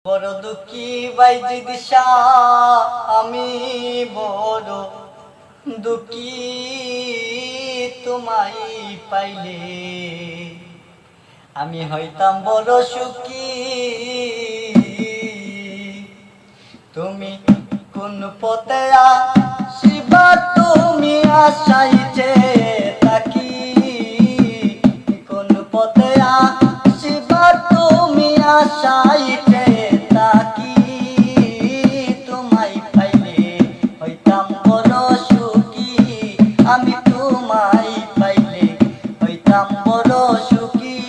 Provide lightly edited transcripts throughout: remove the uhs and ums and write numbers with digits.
বড় দুঃখী বাইজিদ শাহ, আমি বড় দুঃখী তোমায় পাইলে। আমি হইতাম বড় সুখী, তুমি কোন পথে আসিবা, তুমি আশাইছে থাকি। কোন পথে আসিবা, তুমি আশাইছে থাকি। তোমায় পাইলে হইতাম বড় সুখী, আমি তোমায় পাইলে হইতাম বড় সুখী।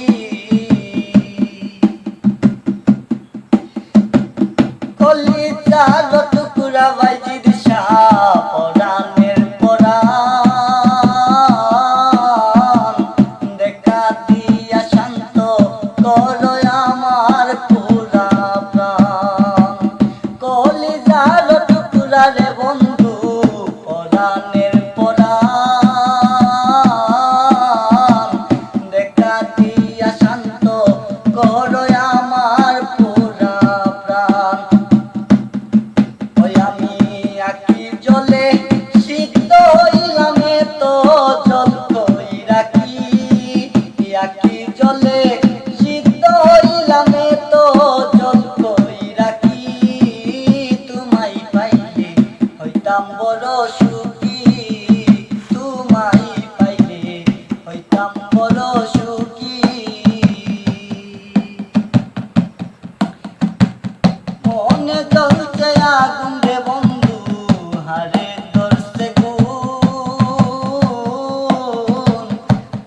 কলিজার টুকরা বাইজিদ শাহ, পরাণের পরাণ, দেখা দিয়া শান্ত করো আমার পুরা প্রাণ। কলিজার টুকরা রে বন্ধু, পরাণের পরাণ, দেখা দিয়া শান্ত করো আমার পুরা প্রাণ। আমি আঁকি জলে সিদ্ধ হইলাম, তো জল কই রাখি। আঁকি জলে সিদ্ধ হইলাম, তো জল কই রাখি। তোমায় পাইলে হইতাম বড় সুখী, তোমায় পাইলে হইতাম বড় সুখী। মনে জ্বলছে আগুন রে বন্ধু, হারে ধরছে গুণ।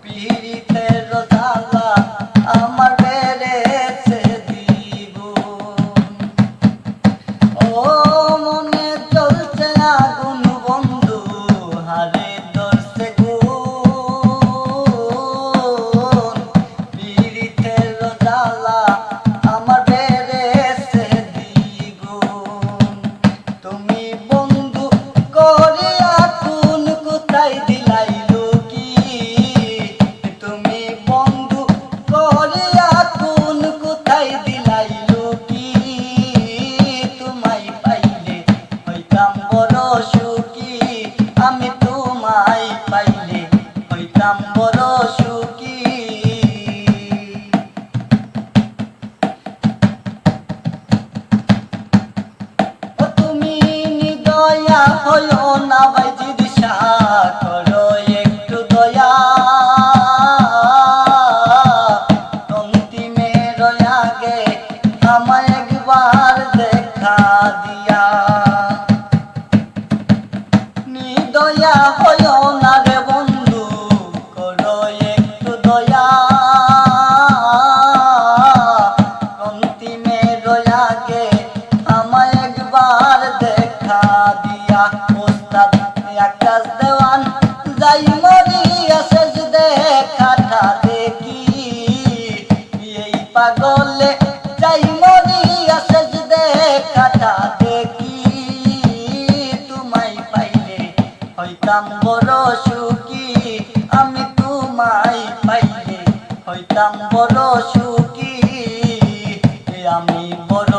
পীড়িতের জ্বালা আমার বেড়েছে দ্বিগুণ। ও মনে জ্বলছে আগুন বন্ধু, হারে ধরছে গুণ। পীড়িতের জ্বালা আমার বেড়েছে দ্বিগুণ। তুমি বন্ধু করিয়া কোন কোথায় দিলাই লুকি। তুমি বন্ধু করিয়া কোন কোথায় দিলাই লুকি। তোমায় পাইলে হইতাম বড় সুখী, আমি তোমায় পাইলে হইতাম বড় সুখী। তুমি নিদয়া হইও না বাইজিদ শাহ, করো একটু দয়া। অন্তিমের আগে আমায় একবার দেখা দিয়া। নিদয়া হইও না রে বন্ধু, করো একটু দয়া। অন্তিমের আগে আমায় একবার দেখা দিয়া। ওস্তাদ আকাশ দেওয়ান যাই মরিয়া শেষ দেখাটা দেখি। এই পাগলে যাই মরিয়া শেষ দেখাটা দেখি। তোমায় পাইলে হইতাম বড় সুখী, আমি তোমায় পাইলে হইতাম বড় সুখী। আমি বড়